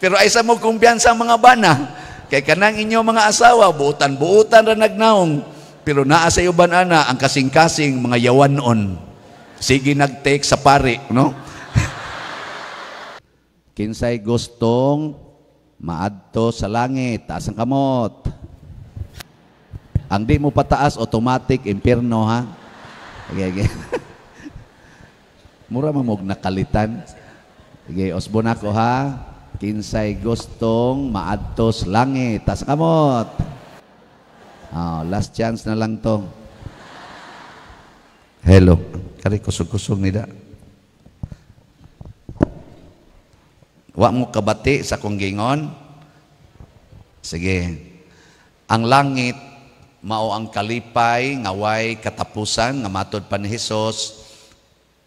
Pero ay sa mo kumpiyansa mga bana. Kay kanang inyo mga asawa, buutan-buutan ra nagnaong. Pero naa sa uban ana ang kasing-kasing mga yawan noon. Sige nag-take sa pari, no? Kinsay gustong maadto sa langit, taas ang kamot. Ang di mo pataas, automatic, impierno, ha? Okay. Mura mamog nakalitan. Sige, osbon ako, ha? Kinsay gustong maadto sa langit, taas ang kamot. Last chance na lang to. Hello. Kari kusog-kusog nida. Wa mo kabati sa kong gingon. Sige. Ang langit mao ang kalipay nga way katapusan nga matud pa ni Hesus.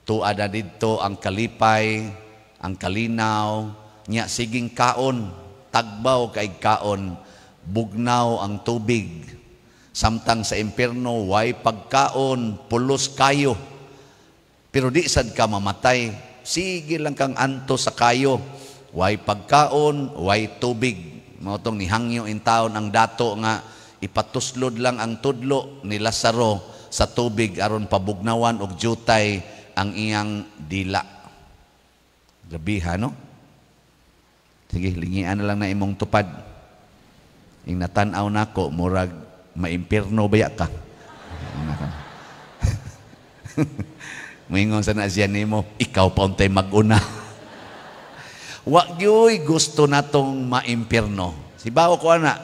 Tuada didto ang kalipay, ang kalinaw, nya siging kaon, tagbaw kay kaon, bugnaw ang tubig. Samtang sa impierno way pagkaon, pulos kayo. Pero di sad ka mamatay, sige lang kang anto sa kayo. Way pagkaon, way tubig. Mao tong nihangyo in taon ang dato nga ipatuslod lang ang tudlo ni Lazaro sa tubig aron pabugnawan og jutay ang iyang dila. Grabiha, no? Sige, lingian na lang na imong tupad. Ing natan-aw nako murag maimpierno baya ka. Moingon sa nasyan nimo, ikaw pa untay mag-una. Wa gyoy gusto natong maimpierno. Sibaw ko ana,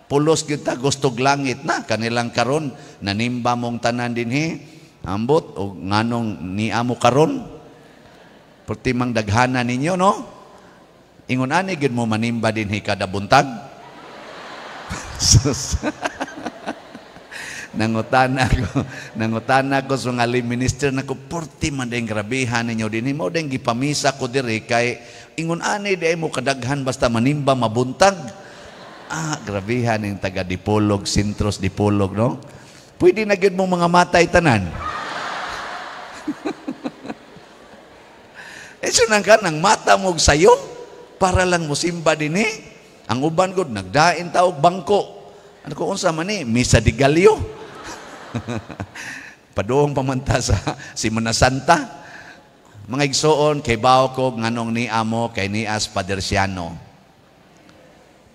pulos gyud ta gustog langit na kanilang karon nanimba mong tanan dinhi. Ambot o nganong niamo karon. Perti mang daghana ninyo, no? Ingon ani gid mo manimba dinhi kada buntag. Nangutana ko sa nga minister na ko, porti man dahil grabihan ninyo din. Mo dahil gipamisa ko diri kay ingon ani dahil mo kadaghan basta manimba mabuntag. Grabihan yung taga Dipolog, Sintros Dipolog, no? Pwede na gyud mong mga matay tanan. Sunang ka nang mata mo sayo para lang mo simba din eh. Ang uban gud nagdain taog bangko. Ano ko unsa man ni misa di Galyo. Padoong pamanta sa Simana Santa. Mga igsoon kay bawo ko nganong ni amo kay nias Padersiano.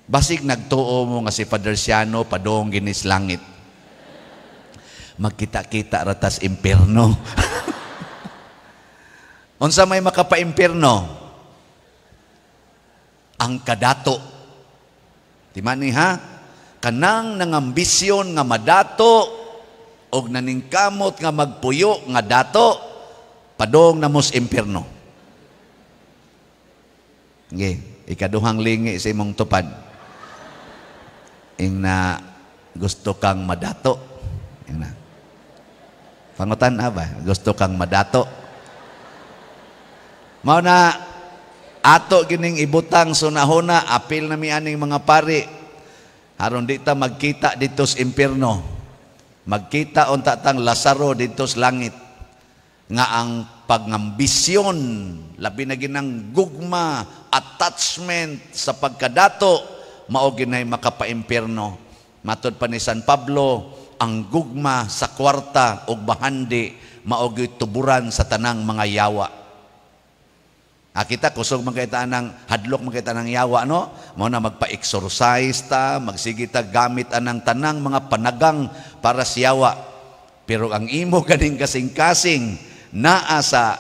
Basig nagtuo mo nga si Padersiano padoong ginis langit. Magkita-kita ratas impierno. Unsa may makapa-impierno? Ang kadato. Di man ni ha? Kanang nangambisyon nga madato og naningkamot nga magpuyo nga dato padong namos impierno. Nge, ikaduhang lingi sa imong tupad. Ing na gusto kang madato. Ing na. Pangutan ba? Gusto kang madato. Mao na ato gining ibutang sunahona apil na mi aning mga pari. Haron di ta magkita dito sa impierno. Magkita unta tang Lazaro dito sa langit. Nga ang pangambisyon, labi na ginang gugma, attachment sa pagkadato, mao ginay makapa-impierno. Matod pa ni San Pablo, ang gugma sa kwarta o bahandi, mao gyud tuburan sa tanang mga yawa. Kita kusog magkaitaan ng hadlok, magkaitaan ng yawa, no? Mao na magpa-exercise ta, magsigita gamit anang tanang mga panagang para sa yawa. Pero ang imo kaning kasing-kasing naa sa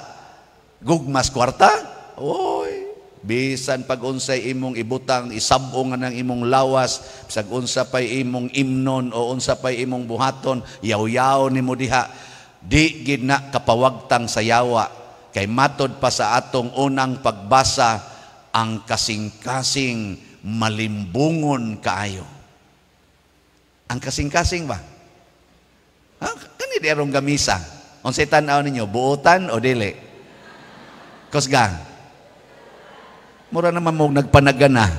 gugmas kwarta, oy, bisan pag unsay imong ibutang isab-o nga ng imong lawas, bisag unsa pay imong imnon o unsa pay imong buhaton, yaw-yaw nimo diha, di gid na kapawagtang sa yawa. Kay matod pa sa atong unang pagbasa, ang kasing-kasing malimbungon kaayo. Ang kasing-kasing ba? Kani di arong gamisa. Unsay tan-aw ninyo, buotan o dili? Kusga. Mura naman mo nagpanagana.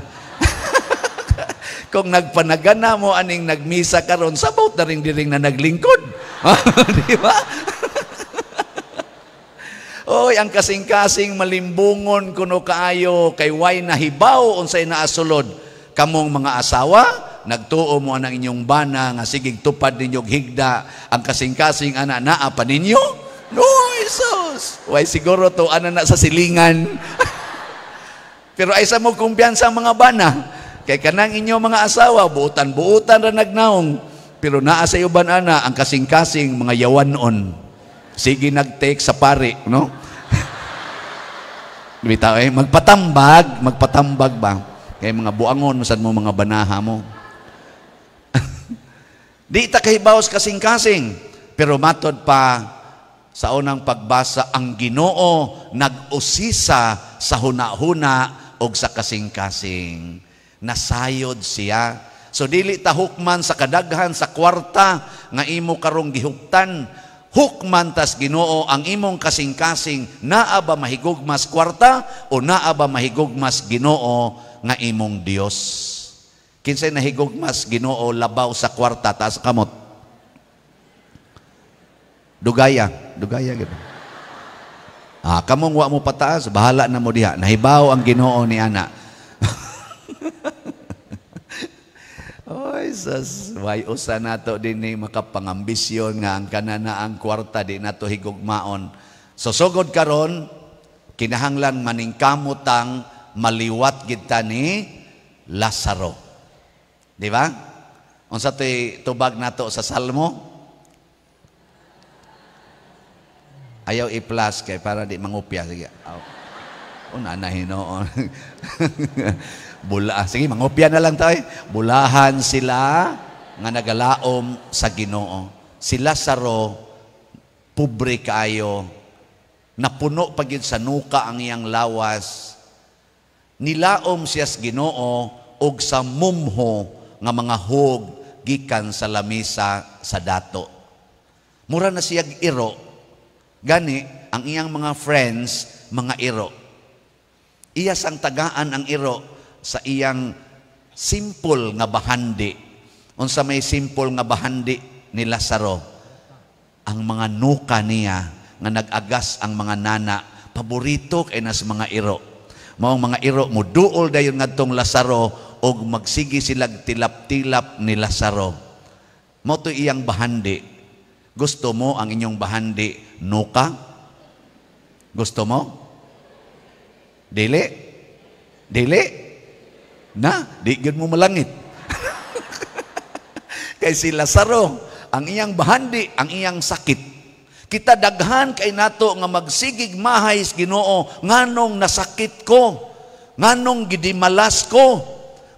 Kung nagpanagana mo aning nagmisa karon, sabaw na rin diring na naglingkod. Di ba? Oy, ang kasing-kasing malimbungon kuno kaayo kay way nahibaw unsay naasulod. Kamong mga asawa, nagtuo mo ang inyong bana nga sigig tupad ninyong higda. Ang kasing-kasing ana naa pa ninyo? No, Jesus. Way siguro to ana na sa silingan. Pero ay sa mo kumpiyansa ang mga bana. Kay kanang inyong mga asawa, buutan-buutan ra nagnaong. Pero naa sa uban ana ang kasing-kasing mga yawanon. Sige nag-take sa pari, no? Bitaw magpatambag ba? Kay mga buangon sad mo mga banaha mo. Di ta kahibaw sa kasing-kasing, pero matod pa sa unang pagbasa ang Ginoo nag-usisa sa huna-huna og sa kasing-kasing. Nasayod siya. So dili ta hukman sa kadaghan sa kwarta nga imo karong gihuktan. Hukman tas Ginoo ang imong kasing-kasing, naa ba mahigugmas kwarta o naa ba mahigugmas Ginoo nga imong Dios? Kinsay nahigugmas Ginoo labaw sa kwarta taas kamot? Dugaya gid. Kamong wa mo pataas, bahala na mo diha. Nahibaw ang Ginoo ni ana. Oy, sas, way usa nato din ni makapangambisyon nga ang kanana ang kwarta di nato higugmaon. So sugod karon kinahanglan maningkamotang maliwat gid ta ni Lazaro. Di ba? Unsa toy tubag nato sa Salmo? Ayaw i-plus kay para di mangupya sige. Una na hinoon. Sige, mangopya na lang tayo. Bulahan sila nga nagalaom sa Ginoo. Si Lazaro, pobre kaayo, napuno pagid sa nuka ang iyang lawas. Nilaom siya sa Ginoo og sa mumho nga mga hug gikan sa lamisa sa dato. Mura na siya iro. Gani, ang iyang mga friends, mga iro. Iya sang tagaan ang iro sa iyang simple nga bahandi. Unsa may simple nga bahandi ni Lazaro? Ang mga nuka niya nga nag-agas ang mga nana, paborito kay nas mga iro. Maong mga iro mo duol dayon ngadtong Lazaro og magsigi sila tilap-tilap ni Lazaro. Mao to iyang bahandi. Gusto mo ang inyong bahandi nuka? Gusto mo? Dili? Na, di gyud mo malangit. Kay si Lazaro, ang iyang bahandi, ang iyang sakit. Kita daghan kay nato nga magsigig mahay sa Ginoo, nganong nasakit ko, nganong gidimalas ko,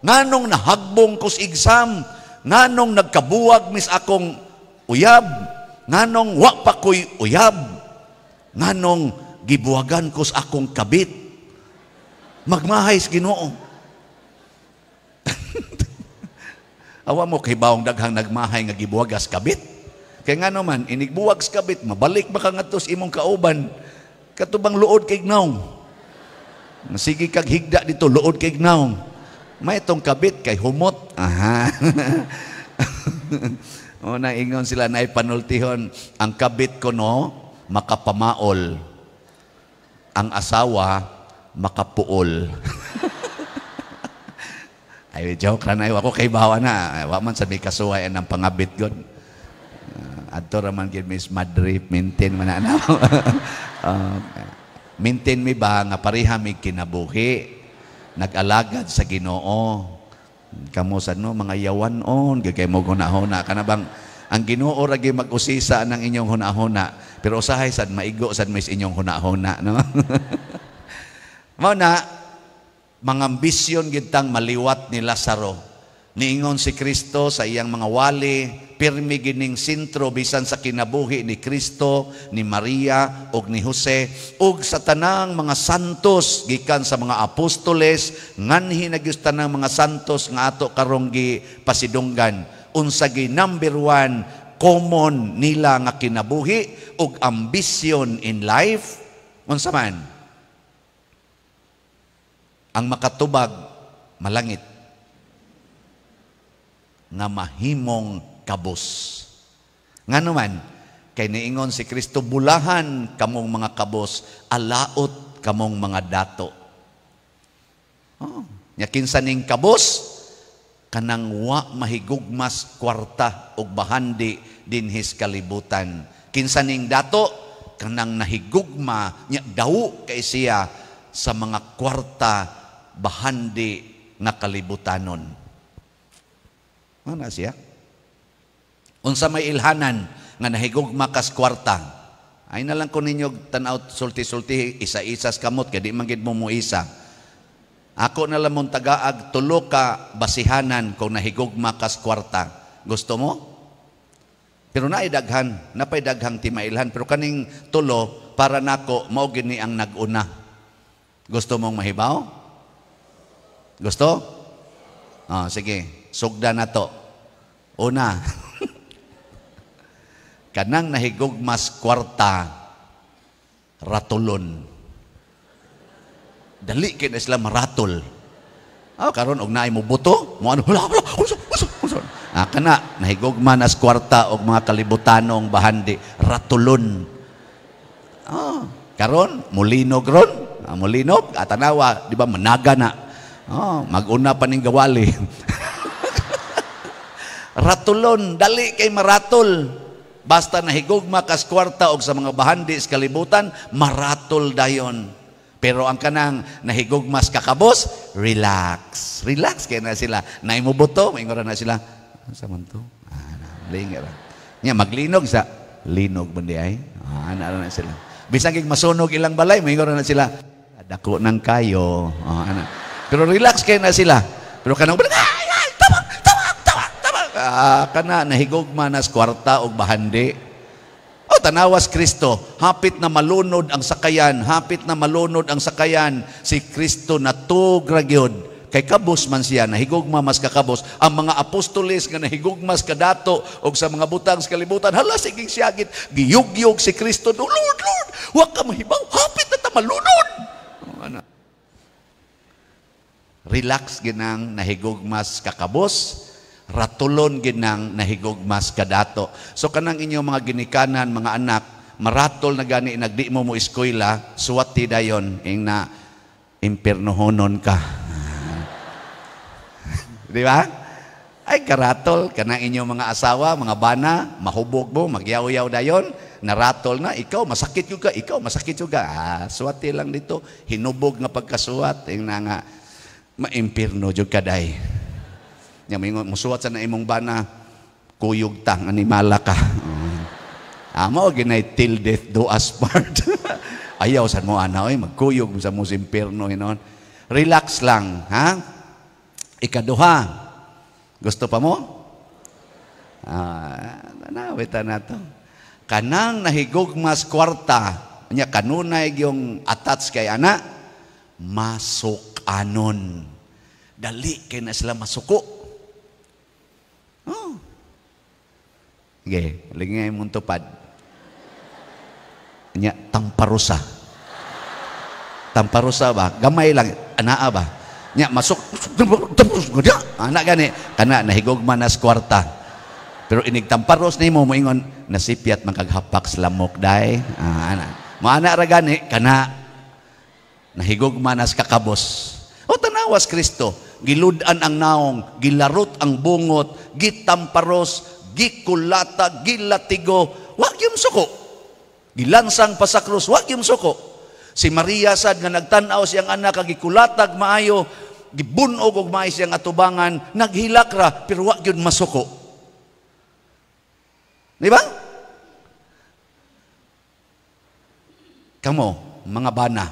nganong nahagbong ko sa exam, nganong nagkabuwag mis akong uyab, nganong wa pa ko'y uyab, nganong gibuwagan ko sa akong kabit. Magmahay sa Ginoo. Awa mo kay bawang daghang nagmahay nga gibuwagas kabit. Kay nga naman inigbuwags kabit, mabalik ba ka ngadto sa imong kauban katubang luod kay gnaw. Sige kag higda dito luod kay gnaw. May itong kabit kay humot. Aha. O nang ingon sila na ipanultihon, ang kabit ko no makapamaol. Ang asawa makapuol. Ay, joke lang na, ako kay bawa na. Wa man sa may kasuwayan ng pangabit god. Adto raman gid Miss Madrid, maintain man na. Maintain mi ba nga pareha mi kinabuhi, nag-alagad sa Ginoo. Kamo sad no mga yawanon, gagay mo hunahuna kana bang ang Ginoo ra gyud mag-usisa ng inyong hunahuna, pero usahay sad maigo sad mis inyong hunahuna, no? Mao na mga ambisyon gitang maliwat ni Lazaro. Niingon si Kristo sa iyang mga wali, pirmi gining sentro bisan sa kinabuhi ni Kristo, ni Maria ug ni Jose ug sa tanang mga santos gikan sa mga apostoles, nganhi na gyud tanang mga santos nga ato karong gipasidunggan. Unsa gi number 1 common nila nga kinabuhi ug ambisyon in life? Unsa man? Ang makatubag, malangit, nga mahimong kabus. Nga naman, Kay niingon si Kristo, bulahan kamong mga kabos, alaot kamong mga dato. Nya kinsa ning kabos, kanang wa mahigugmas kwarta og bahandi dinhis kalibutan. Kinsa ning dato, kanang nahigugma nya daw kay siya sa mga kwarta bahandi nga kalibutanon. Ano siya? Unsa may ilhanan nga nahigugma kas kwarta, ay na lang ko ninyo tanaw sulti-sulti isa-isas kamot kay di man gid mo muisa. Ako na lang mong tagaag tulo ka basihanan kung nahigugma kas kwarta. Gusto mo? Pero napay daghang timailhan, pero kaning tulo para nako mao gini ang naguna. Gusto mong mahibaw? Gusto? Sige, sugda na to. Una, kanang nahigugmas kwarta, ratulon. Dali kay na sila maratol. Karon og naay mo buto, mo ano, kana nahigugma nas kwarta og mga kalibutanong bahandi, ratulon. Karon mulinog ron, mulinog atanawa, di ba managa na. Maguna pa ning gawali. Ratulon, dali kay maratol. Basta nahigugma kas kwarta og sa mga bahandi sa kalibutan, maratol dayon. Pero ang kanang nahigugmas kakabos, relax. Relax kaya na sila. Naimubuto, maingoran na sila. Sa man to? Lingar. Nya maglinog sa linog man di ay. Na sila. Bisang kig masunog ilang balay, maingoran na sila. Dako nang kayo. Pero relax kaya na sila. Pero kanang kana nahigugma nas kwarta og bahandi. Tanawas Kristo, hapit na malunod ang sakayan, si Kristo natugra gyud. Kay kabos man siya, nahigugma mas kakabos. Ang mga apostoles nga nahigugmas kadato og sa mga butang sa kalibutan, hala sigig siyagit, giyug-yug si Kristo, Lord, wa ka mahibaw, hapit na ta malunod. Relax ginang nahigugmas kakabos, ratulon ginang nahigugmas kadato. So kanang inyong mga ginikanan, mga anak, maratol na gani nagdi mo eskwela, suwati dayon ing na impiernohonon ka. Di ba? Ay karatol kanang inyong mga asawa, mga bana, mahubog mo, magyaw-yaw dayon, naratol na, ikaw masakit juga, suwati lang dito, hinubog nga pagkasuwat ing na nga maimpierno jud kaday. Nya musuwat sa na imong bana, kuyog tang animala ka. Mao ginay till death do us part. Ayaw sa mo ana oy magkuyog sa mo impierno hinon. Relax lang, ha? Ikaduha. Gusto pa mo? Nawita na to. Kanang nahigugmas kwarta, nya kanunay yung attach kay ana, masukanon. Dali kay na sila masuko. Okay, lingay mong tupad. Nya, tamparusa. Tamparusa ba? Gamay lang. Anaa ba? Nya, masuk. Anak gani. Kana, nahigugma nas kwarta. Pero inig tamparos ni mo, moingon, nasipyat magkaghapak sa lamok, day. Maana ra gani, kana, nahigugma nas kakabos. Tanawas Kristo. Giludan ang naong, gilarot ang bungot, gitamparos, gikulata, gilatigo, wag yung suko. Gilansang pa sa krus, wag yung suko. Si Maria sad nga nagtanaw siyang anak, gikulatag maayo, gibunog og maay siyang atubangan, naghilak ra, pero wag yun masuko. Di ba? Kamo, mga bana,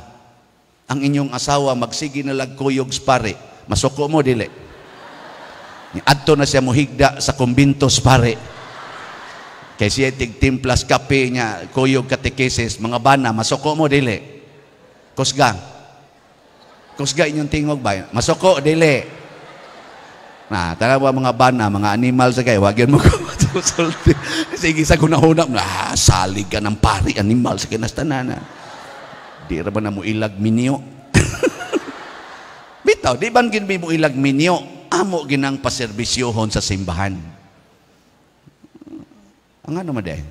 ang inyong asawa magsigi na lagkuyog pare, masuko mo dili. Adto na siya muhigda sa kumbintos pare. Kay siya tigtimplas kape niya, kuyog katekesis, mga bana, masuko mo dili. Kusga inyong tingog ba? Masuko dili. Tanawa mga bana, mga animal sa kayo, wag yun mo kumasulti. Sige sa kunahunap, salig ka ng pari, animal sa kinastanana. Di ra ba na mo ilag minyo? Bitaw, di ba ginbi mo ilag minyo? Amo ginang paserbisyohon sa simbahan. Ang ano mo dahil?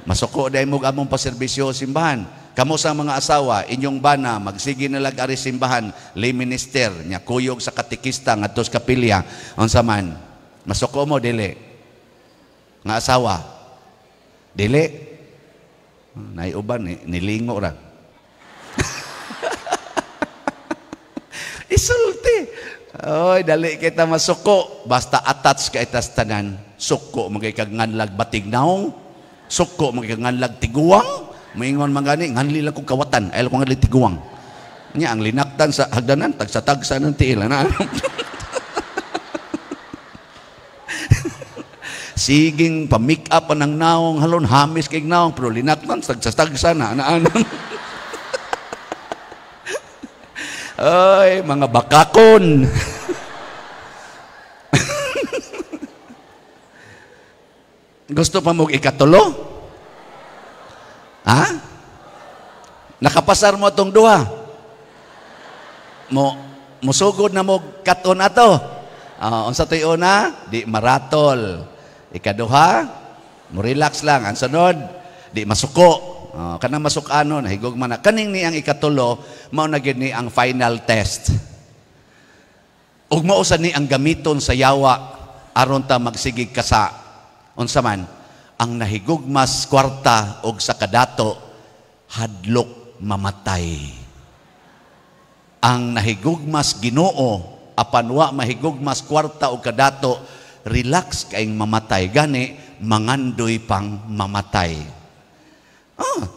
Masuko dahil mo among paserbisyo simbahan. Kamo sa mga asawa, inyong bana, magsige na lagari simbahan, lay minister, nya kuyog sa katikista, nga tos kapilya, unsa man. Masuko mo, dili. Nga asawa, dili. Naiuban, nilingo ra. Isulti. Oy, dali kita masuko. Basta attach ka itas tanan. Suko, magkikag nganlag batignaong. Suko, magkikag nganlag tiguang. Maingon mangani, nganli lang kong kawatan. Ayaw ko nganli tiguang. Nya, ang linaktan sa hagdanan, tagsa-tagsa ng tiil. Siging pa-make up ng naong, halon, hamis kay naong, pero linaktan, tagsa-tagsa na. Ay, mga bakakon. Gusto pa mo ikatulo? Ha? Nakapasar mo itong duha? Musugod na mo katon ato? Unsa to'y una? Di maratol. Ikaduha? Mo relax lang. Ang sunod? Di masuko. Kanang masukano, nahigog man na. Kaning ni ang ikatulo, mao na gid ni ang final test. Ug mao sa ni ang gamiton sa yawa aron ta magsigig kasa. Unsa man, ang nahigugmas kwarta og sa kadato hadlok mamatay. Ang nahigugmas Ginoo apan wa mahigugmas kwarta og kadato, relax kaing mamatay, gani mangandoy pang mamatay.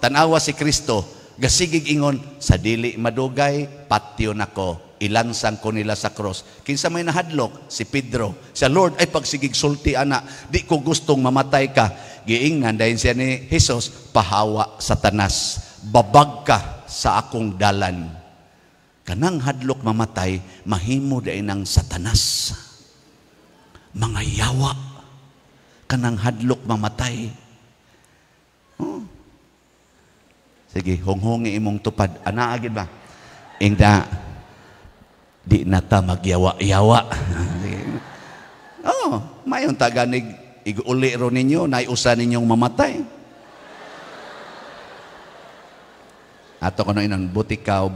Tanawa si Kristo, gasigig ingon, sa dili madugay, patyo nako, ilansang ko nila sa cross. Kinsa may nahadlok? Si Pedro. Sa Lord, ay pagsigig sulti ana, di ko gustong mamatay ka. Giingnan dahil siya ni Jesus, pahawa Satanas, babag ka sa akong dalan. Kanang hadlok mamatay, mahimo dahil ng Satanas. Mga yawa, kanang hadlok mamatay. Sige, honghongi imong tupad. Anaagid ba? Ingda, di nata magyawa-yawa. Mayon taganig, ig-uli ro ninyo, naiusa ninyong mamatay. Ato ko na inon, butikaw.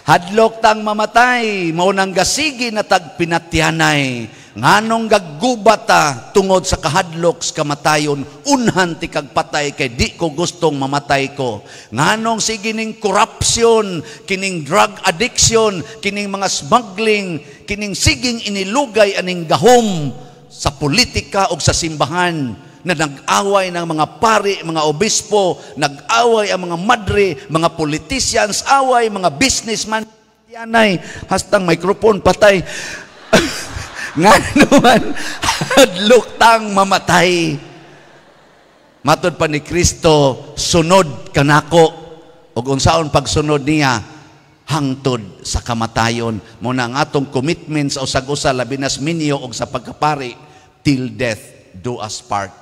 Hadlok tang mamatay, maunang gasigi na tagpinatyanay. Nganong gaggubata tungod sa kahadlok sa kamatayon, unhan ti kagpatay kay di ko gustong mamatay ko. Nganong sigining corruption, kining drug addiction, kining mga smuggling, kining siging inilugay aning gahom sa politika o sa simbahan, na nag-away ng mga pari, mga obispo, nag-away ang mga madre, mga politicians, away, mga businessman, yanay, hastang microphone, patay. Nga naman, hadlok tang mamatay. Matod pa ni Kristo, sunod kanako, o unsaon pagsunod niya, hangtod sa kamatayon. Muna ang atong commitments o sag-usa, labinas minyo o sa pagkapari, till death do us part.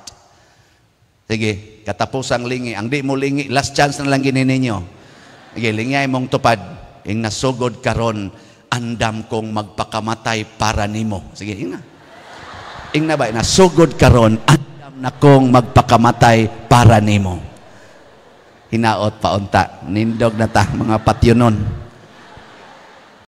Sige, katapusang lingi. Ang di mo lingi, last chance na lang gini ninyo. Sige, lingay mong tupad. Ing nasugod karon, andam kong magpakamatay para nimo. Sige, ina. Ing na ba, nasugod karon, andam na kong magpakamatay para nimo. Hinaot paunta. Nindog na ta, mga patyunon.